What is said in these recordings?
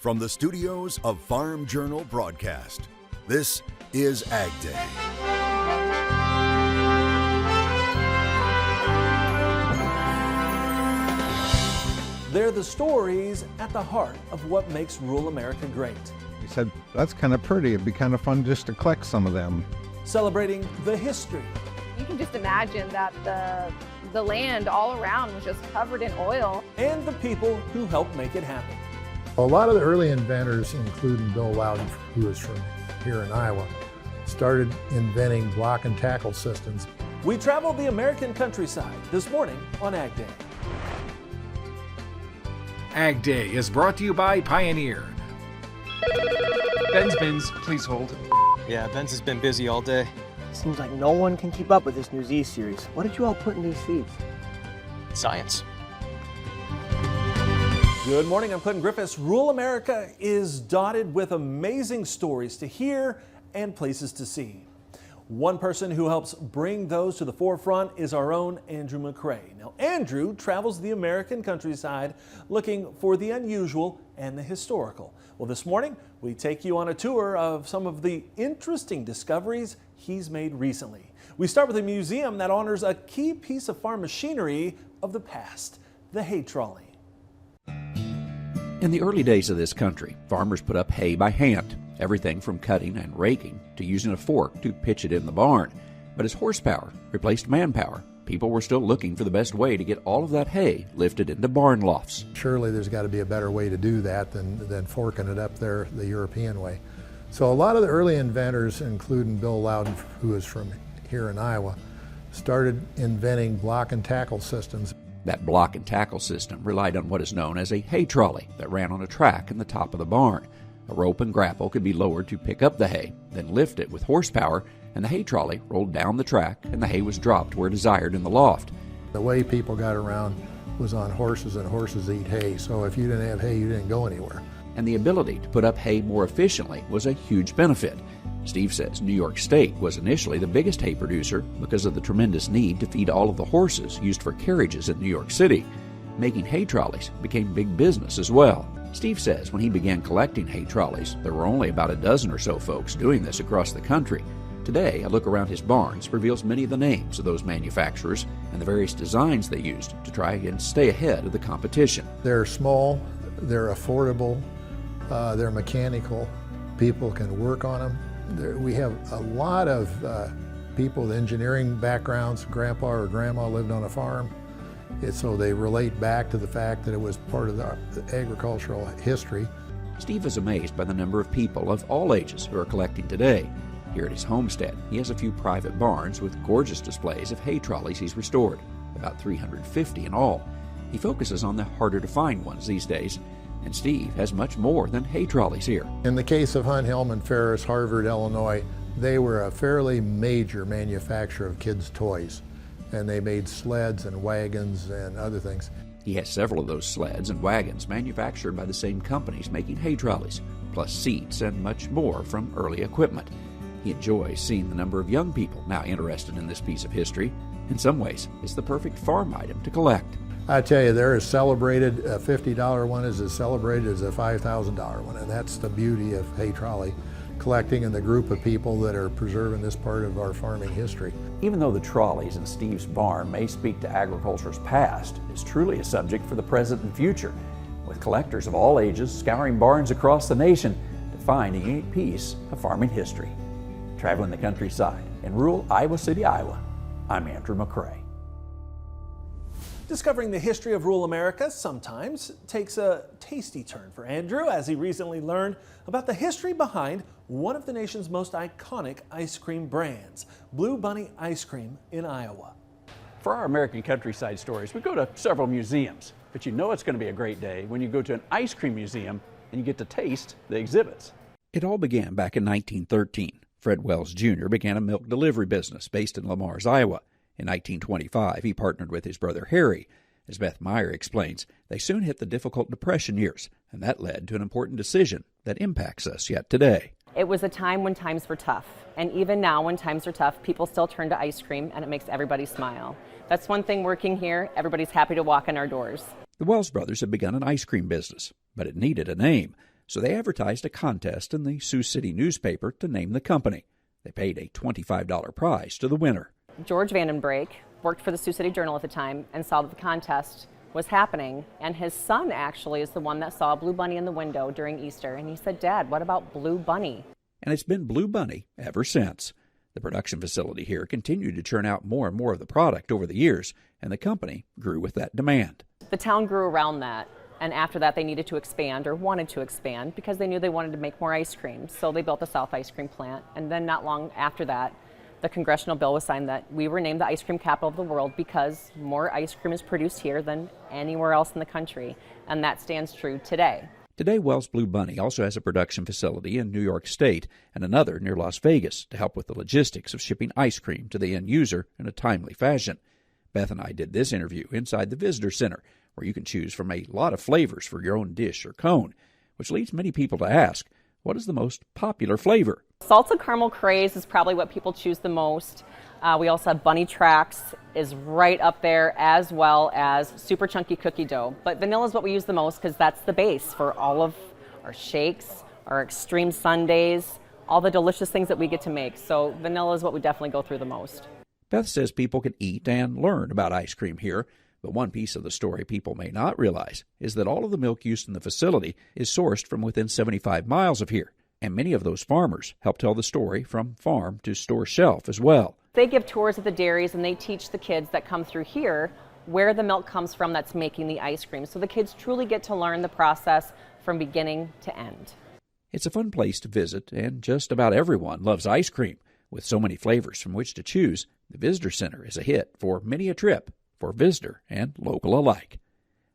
From the studios of Farm Journal Broadcast, this is AgDay. They're the stories at the heart of what makes rural America great. He said, that's kind of pretty. It'd be kind of fun just to collect some of them. Celebrating the history. You can just imagine that the land all around was just covered in oil. And the people who helped make it happen. A lot of the early inventors, including Bill Loudon, who is from here in Iowa, started inventing block and tackle systems. We traveled the American countryside this morning on AgDay. AgDay is brought to you by Pioneer. Ben's Bins, please hold. Yeah, Ben's has been busy all day. Seems like no one can keep up with this new Z series. What did you all put in these seeds? Science. Good morning, I'm Clinton Griffiths. Rural America is dotted with amazing stories to hear and places to see. One person who helps bring those to the forefront is our own Andrew McCrae. Now, Andrew travels the American countryside looking for the unusual and the historical. Well, this morning, we take you on a tour of some of the interesting discoveries he's made recently. We start with a museum that honors a key piece of farm machinery of the past, the hay trolley. In the early days of this country, farmers put up hay by hand, everything from cutting and raking to using a fork to pitch it in the barn. But as horsepower replaced manpower, people were still looking for the best way to get all of that hay lifted into barn lofts. Surely there's got to be a better way to do that than forking it up there the European way. So a lot of the early inventors, including Bill Loudon, who is from here in Iowa, started inventing block and tackle systems. That block and tackle system relied on what is known as a hay trolley that ran on a track in the top of the barn. A rope and grapple could be lowered to pick up the hay, then lift it with horsepower, and the hay trolley rolled down the track and the hay was dropped where desired in the loft. The way people got around was on horses, and horses eat hay, so if you didn't have hay, you didn't go anywhere. And the ability to put up hay more efficiently was a huge benefit. Steve says New York State was initially the biggest hay producer because of the tremendous need to feed all of the horses used for carriages in New York City. Making hay trolleys became big business as well. Steve says when he began collecting hay trolleys, there were only about a dozen or so folks doing this across the country. Today, a look around his barns reveals many of the names of those manufacturers and the various designs they used to try and stay ahead of the competition. They're small, they're affordable, they're mechanical, people can work on them. We have a lot of people with engineering backgrounds. Grandpa or grandma lived on a farm, so they relate back to the fact that it was part of the agricultural history. Steve is amazed by the number of people of all ages who are collecting today. Here at his homestead, he has a few private barns with gorgeous displays of hay trolleys he's restored, about 350 in all. He focuses on the harder to find ones these days, and Steve has much more than hay trolleys here. In the case of Hunt, Hellman, Ferris, Harvard, Illinois, they were a fairly major manufacturer of kids' toys, and they made sleds and wagons and other things. He has several of those sleds and wagons manufactured by the same companies making hay trolleys, plus seats and much more from early equipment. He enjoys seeing the number of young people now interested in this piece of history. In some ways, it's the perfect farm item to collect. I tell you, they're as celebrated, a $50 one is as celebrated as a $5,000 one, and that's the beauty of hay trolley collecting and the group of people that are preserving this part of our farming history. Even though the trolleys in Steve's barn may speak to agriculture's past, it's truly a subject for the present and future, with collectors of all ages scouring barns across the nation to find a unique piece of farming history. Traveling the countryside in rural Iowa City, Iowa, I'm Andrew McCrae. Discovering the history of rural America sometimes takes a tasty turn for Andrew, as he recently learned about the history behind one of the nation's most iconic ice cream brands, Blue Bunny Ice Cream in Iowa. For our American countryside stories, we go to several museums, but you know it's going to be a great day when you go to an ice cream museum and you get to taste the exhibits. It all began back in 1913. Fred Wells Jr. began a milk delivery business based in Le Mars, Iowa. In 1925, he partnered with his brother Harry. As Beth Meyer explains, they soon hit the difficult Depression years, and that led to an important decision that impacts us yet today. It was a time when times were tough, and even now when times are tough, people still turn to ice cream, and it makes everybody smile. That's one thing working here. Everybody's happy to walk in our doors. The Wells brothers had begun an ice cream business, but it needed a name. So they advertised a contest in the Sioux City newspaper to name the company. They paid a $25 prize to the winner. George Vandenbrake worked for the Sioux City Journal at the time and saw that the contest was happening, and his son actually is the one that saw a blue bunny in the window during Easter, and he said, "Dad, what about Blue Bunny?" And it's been Blue Bunny ever since. The production facility here continued to churn out more and more of the product over the years, and the company grew with that demand. The town grew around that, and after that they needed to expand, or wanted to expand, because they knew they wanted to make more ice cream, so they built the South Ice Cream plant, and then not long after that, the congressional bill was signed that we were named the ice cream capital of the world because more ice cream is produced here than anywhere else in the country, and that stands true today. Today, Wells Blue Bunny also has a production facility in New York State and another near Las Vegas to help with the logistics of shipping ice cream to the end user in a timely fashion. Beth and I did this interview inside the Visitor Center, where you can choose from a lot of flavors for your own dish or cone, which leads many people to ask, what is the most popular flavor? Salted caramel craze is probably what people choose the most. We also have Bunny Tracks is right up there, as well as super chunky cookie dough. But vanilla is what we use the most because that's the base for all of our shakes, our extreme sundaes, all the delicious things that we get to make. So vanilla is what we definitely go through the most. Beth says people can eat and learn about ice cream here, but one piece of the story people may not realize is that all of the milk used in the facility is sourced from within 75 miles of here. And many of those farmers help tell the story from farm to store shelf as well. They give tours at the dairies and they teach the kids that come through here where the milk comes from that's making the ice cream. So the kids truly get to learn the process from beginning to end. It's a fun place to visit, and just about everyone loves ice cream. With so many flavors from which to choose, the Visitor Center is a hit for many a trip for visitor and local alike.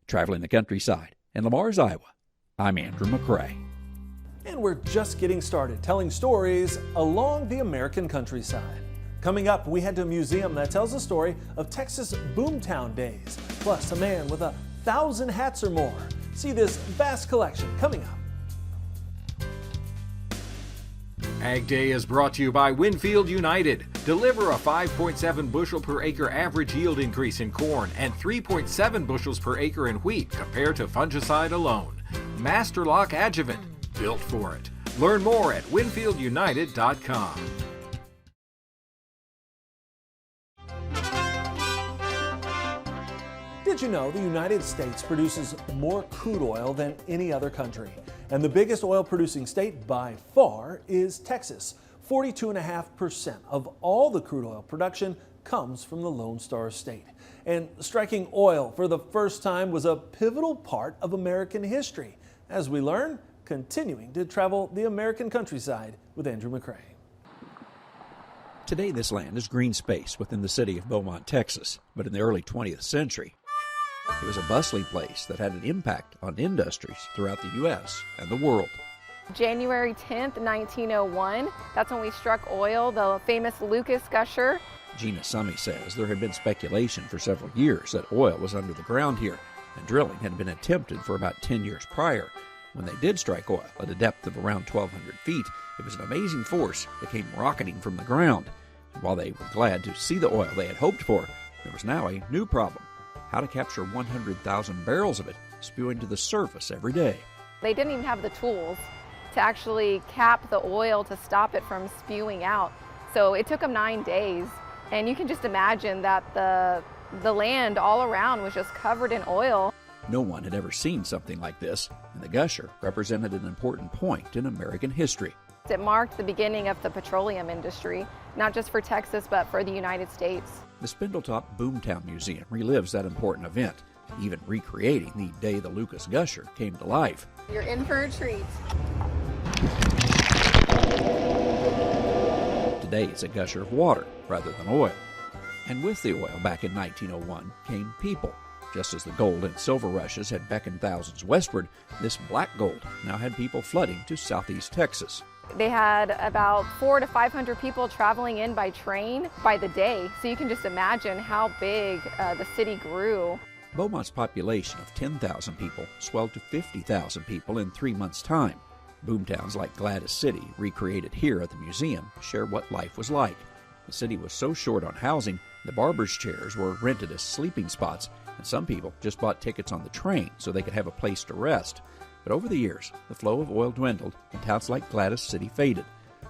Traveling the countryside in Lamars, Iowa, I'm Andrew McCrae. And we're just getting started telling stories along the American countryside. Coming up, we head to a museum that tells the story of Texas boomtown days, plus a man with 1,000 hats or more. See this vast collection coming up. AgDay is brought to you by Winfield United. Deliver a 5.7 bushel per acre average yield increase in corn and 3.7 bushels per acre in wheat compared to fungicide alone. Master Lock Adjuvant, built for it. Learn more at winfieldunited.com. Did you know the United States produces more crude oil than any other country? And the biggest oil producing state by far is Texas. 42.5% of all the crude oil production comes from the Lone Star State. And striking oil for the first time was a pivotal part of American history. As we learn, continuing to travel the American countryside with Andrew McCrae. Today, this land is green space within the city of Beaumont, Texas, but in the early 20th century, it was a bustling place that had an impact on industries throughout the U.S. and the world. January 10th, 1901, that's when we struck oil, the famous Lucas Gusher. Gina Summy says there had been speculation for several years that oil was under the ground here, and drilling had been attempted for about 10 years prior. When they did strike oil at a depth of around 1,200 feet, it was an amazing force that came rocketing from the ground. And while they were glad to see the oil they had hoped for, there was now a new problem: how to capture 100,000 barrels of it spewing to the surface every day. They didn't even have the tools to actually cap the oil to stop it from spewing out. So it took them 9 days. And you can just imagine that the land all around was just covered in oil. No one had ever seen something like this, and the gusher represented an important point in American history. It marked the beginning of the petroleum industry, not just for Texas, but for the United States. The Spindletop Boomtown Museum relives that important event, even recreating the day the Lucas Gusher came to life. You're in for a treat. Today it's a gusher of water rather than oil. And with the oil back in 1901 came people. Just as the gold and silver rushes had beckoned thousands westward, this black gold now had people flooding to southeast Texas. They had about 400 to 500 people traveling in by train by the day, so you can just imagine how big the city grew. Beaumont's population of 10,000 people swelled to 50,000 people in 3 months' time. Boomtowns like Gladys City, recreated here at the museum, share what life was like. The city was so short on housing, the barbers' chairs were rented as sleeping spots, and some people just bought tickets on the train so they could have a place to rest. But over the years, the flow of oil dwindled and towns like Gladys City faded.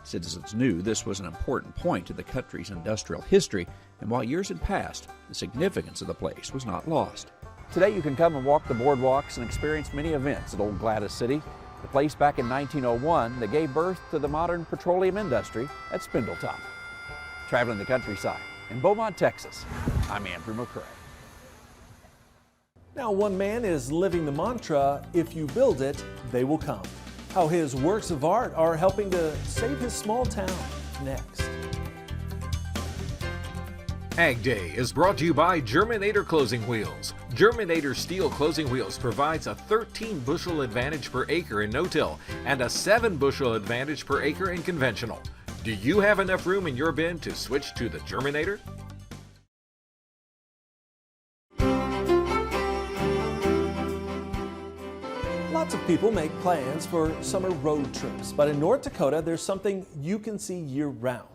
Citizens knew this was an important point in the country's industrial history, and while years had passed, the significance of the place was not lost. Today you can come and walk the boardwalks and experience many events at Old Gladys City, the place back in 1901 that gave birth to the modern petroleum industry at Spindletop. Traveling the countryside in Beaumont, Texas, I'm Andrew McCrae. Now, one man is living the mantra, if you build it, they will come. How his works of art are helping to save his small town. Next. AgDay is brought to you by Germinator Closing Wheels. Germinator steel closing wheels provides a 13 bushel advantage per acre in no-till and a 7 bushel advantage per acre in conventional. Do you have enough room in your bin to switch to the Germinator? Lots of people make plans for summer road trips, but in North Dakota, there's something you can see year-round.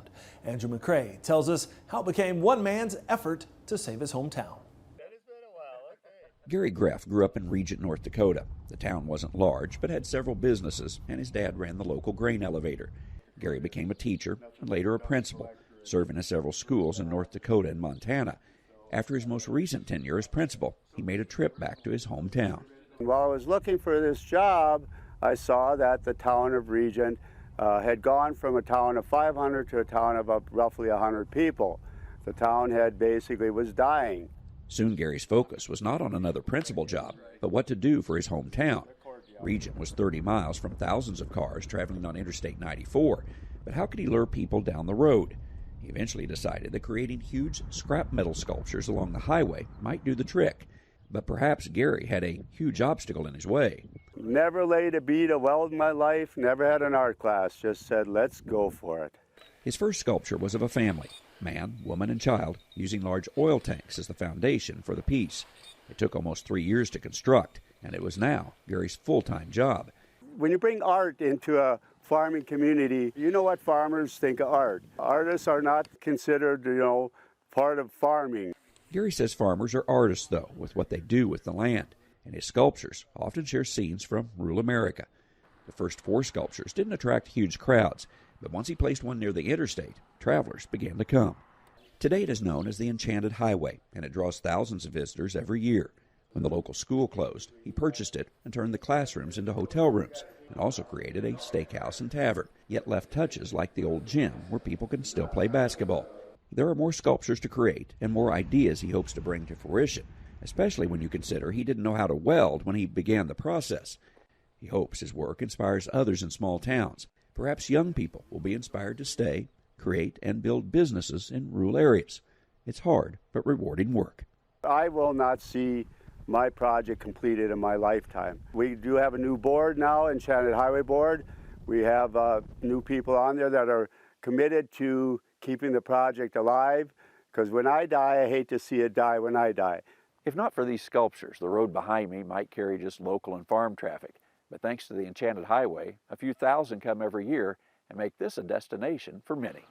Andrew McCrae tells us how it became one man's effort to save his hometown. Gary Greff grew up in Regent, North Dakota. The town wasn't large, but had several businesses, and his dad ran the local grain elevator. Gary became a teacher and later a principal, serving in several schools in North Dakota and Montana. After his most recent tenure as principal, he made a trip back to his hometown. While I was looking for this job, I saw that the town of Regent had gone from a town of 500 to a town of roughly 100 people. The town was dying. Soon Gary's focus was not on another principal job, but what to do for his hometown. Regent was 30 miles from thousands of cars traveling on Interstate 94, but how could he lure people down the road? He eventually decided that creating huge scrap metal sculptures along the highway might do the trick. But perhaps Gary had a huge obstacle in his way. Never laid a bead of weld in my life, never had an art class, just said, let's go for it. His first sculpture was of a family, man, woman, and child, using large oil tanks as the foundation for the piece. It took almost 3 years to construct, and it was now Gary's full-time job. When you bring art into a farming community, you know what farmers think of art. Artists are not considered, part of farming. Gary says farmers are artists, though, with what they do with the land, and his sculptures often share scenes from rural America. The first 4 sculptures didn't attract huge crowds, but once he placed one near the interstate, travelers began to come. Today it is known as the Enchanted Highway, and it draws thousands of visitors every year. When the local school closed, he purchased it and turned the classrooms into hotel rooms, and also created a steakhouse and tavern, yet left touches like the old gym where people can still play basketball. There are more sculptures to create and more ideas he hopes to bring to fruition, especially when you consider he didn't know how to weld when he began the process. He hopes his work inspires others in small towns. Perhaps young people will be inspired to stay, create, and build businesses in rural areas. It's hard but rewarding work. I will not see my project completed in my lifetime. We do have a new board now, Enchanted Highway Board. We have new people on there that are committed to keeping the project alive, because when I die, I hate to see it die when I die. If not for these sculptures, the road behind me might carry just local and farm traffic. But thanks to the Enchanted Highway, a few thousand come every year and make this a destination for many.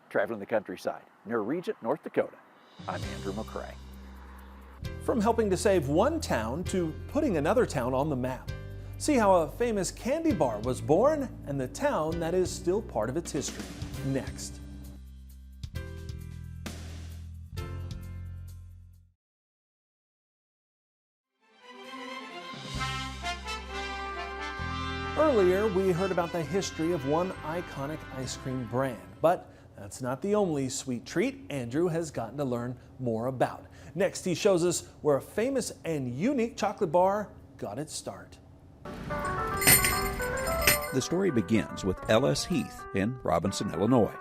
Traveling the countryside near Regent, North Dakota, I'm Andrew McCrae. From helping to save one town to putting another town on the map. See how a famous candy bar was born and the town that is still part of its history. Next. Earlier, we heard about the history of one iconic ice cream brand, but that's not the only sweet treat Andrew has gotten to learn more about. Next, he shows us where a famous and unique chocolate bar got its start. The story begins with L.S. Heath in Robinson, Illinois.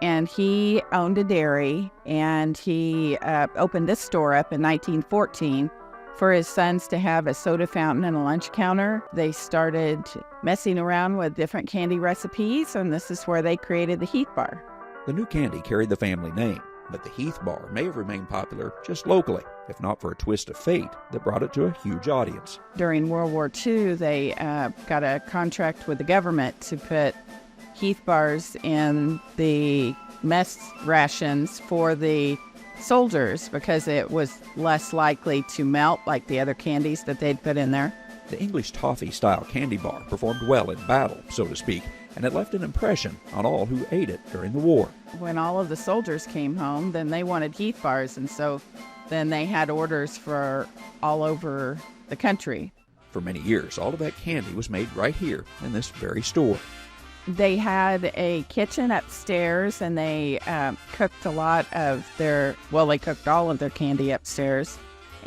And he owned a dairy, and he opened this store up in 1914 for his sons to have a soda fountain and a lunch counter. They started messing around with different candy recipes, and this is where they created the Heath Bar. The new candy carried the family name, but the Heath Bar may have remained popular just locally, if not for a twist of fate that brought it to a huge audience. During World War II, they got a contract with the government to put Heath Bars in the mess rations for the soldiers because it was less likely to melt like the other candies that they'd put in there. The English toffee-style candy bar performed well in battle, so to speak, and it left an impression on all who ate it during the war. When all of the soldiers came home, then they wanted Heath Bars, and so then they had orders for all over the country. For many years, all of that candy was made right here in this very store. They had a kitchen upstairs, and they cooked a lot of they cooked all of their candy upstairs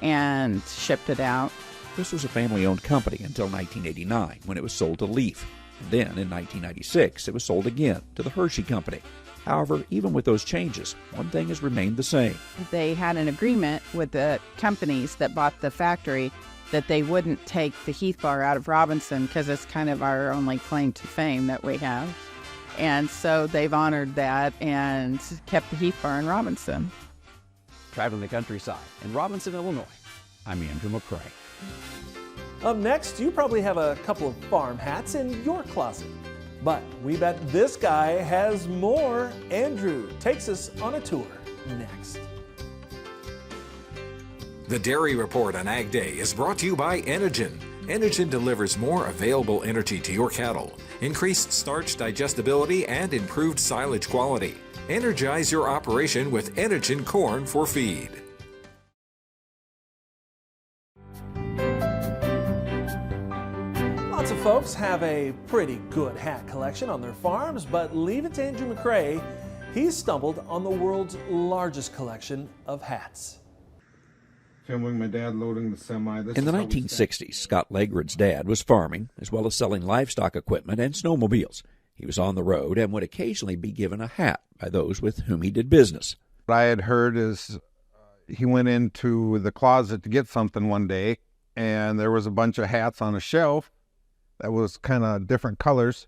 and shipped it out. This was a family-owned company until 1989, when it was sold to Leaf. And then, in 1996, it was sold again to the Hershey Company. However, even with those changes, one thing has remained the same. They had an agreement with the companies that bought the factory that they wouldn't take the Heath Bar out of Robinson because it's kind of our only claim to fame that we have. And so they've honored that and kept the Heath Bar in Robinson. Traveling the countryside in Robinson, Illinois, I'm Andrew McCrae. Up next, you probably have a couple of farm hats in your closet. But we bet this guy has more. Andrew takes us on a tour next. The Dairy Report on Ag Day is brought to you by Enogen. Enogen delivers more available energy to your cattle, increased starch digestibility, and improved silage quality. Energize your operation with Enogen corn for feed. Lots of folks have a pretty good hat collection on their farms, but leave it to Andrew McCrae. He's stumbled on the world's largest collection of hats. Filming my dad loading the semi. In the 1960s, Scott Legred's dad was farming, as well as selling livestock equipment and snowmobiles. He was on the road and would occasionally be given a hat by those with whom he did business. What I had heard is he went into the closet to get something one day, and there was a bunch of hats on a shelf that was kind of different colors.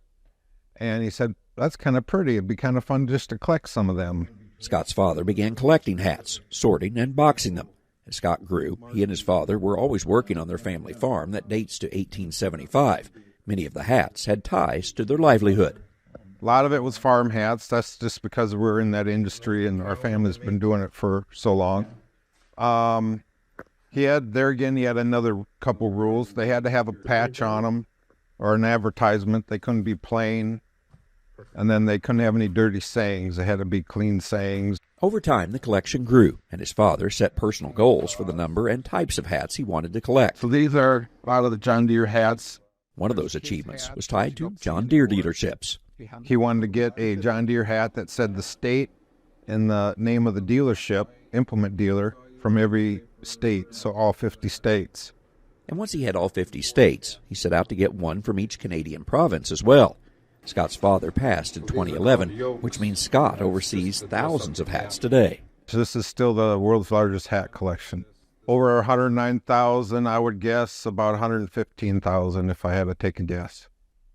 And he said, that's kind of pretty. It'd be kind of fun just to collect some of them. Scott's father began collecting hats, sorting and boxing them. As Scott grew, he and his father were always working on their family farm that dates to 1875. Many of the hats had ties to their livelihood. A lot of it was farm hats. That's just because we're in that industry and our family's been doing it for so long. He had another couple rules. They had to have a patch on them or an advertisement. They couldn't be plain. And then they couldn't have any dirty sayings. They had to be clean sayings. Over time, the collection grew, and his father set personal goals for the number and types of hats he wanted to collect. So these are a lot of the John Deere hats. One of those achievements was tied to John Deere dealerships. He wanted to get a John Deere hat that said the state and the name of the dealership, implement dealer, from every state, so all 50 states. And once he had all 50 states, he set out to get one from each Canadian province as well. Scott's father passed in 2011, which means Scott oversees thousands of hats today. So this is still the world's largest hat collection. Over 109,000, I would guess about 115,000 if I had to take a guess.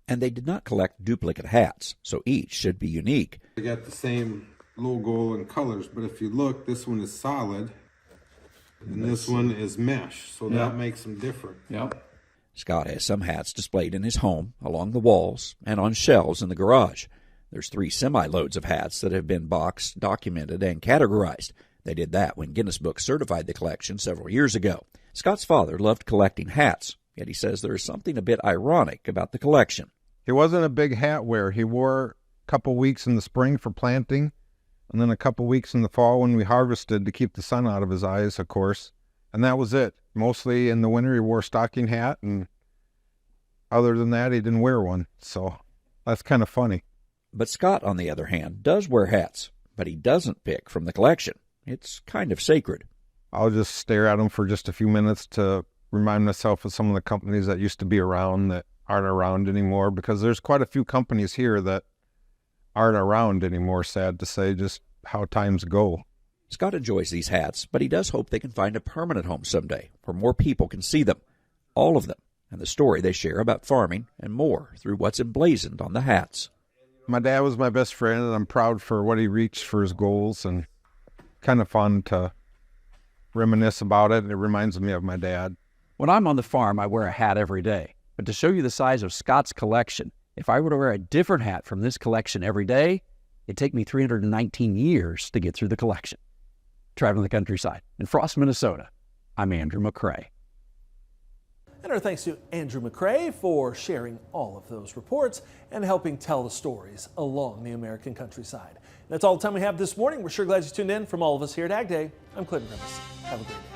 And they did not collect duplicate hats, so each should be unique. They got the same logo and colors, but if you look, this one is solid, and this one is mesh, so that makes them different. Yep. Scott has some hats displayed in his home, along the walls, and on shelves in the garage. There's 3 semi-loads of hats that have been boxed, documented, and categorized. They did that when Guinness Book certified the collection several years ago. Scott's father loved collecting hats, yet he says there is something a bit ironic about the collection. He wasn't a big hat wearer. He wore a couple weeks in the spring for planting, and then a couple weeks in the fall when we harvested to keep the sun out of his eyes, of course. And that was it. Mostly in the winter he wore a stocking hat, and other than that he didn't wear one. So that's kind of funny. But Scott, on the other hand, does wear hats, but he doesn't pick from the collection. It's kind of sacred. I'll just stare at them for just a few minutes to remind myself of some of the companies that used to be around that aren't around anymore, because there's quite a few companies here that aren't around anymore, sad to say, just how times go. Scott enjoys these hats, but he does hope they can find a permanent home someday where more people can see them, all of them, and the story they share about farming and more through what's emblazoned on the hats. My dad was my best friend, and I'm proud for what he reached for his goals, and kind of fun to reminisce about it. It reminds me of my dad. When I'm on the farm, I wear a hat every day. But to show you the size of Scott's collection, if I were to wear a different hat from this collection every day, it'd take me 319 years to get through the collection. Traveling the countryside in Frost, Minnesota, I'm Andrew McCrae. And our thanks to Andrew McCrae for sharing all of those reports and helping tell the stories along the American countryside. That's all the time we have this morning. We're sure glad you tuned in. From all of us here at AgDay, I'm Clinton Griffiths. Have a great day.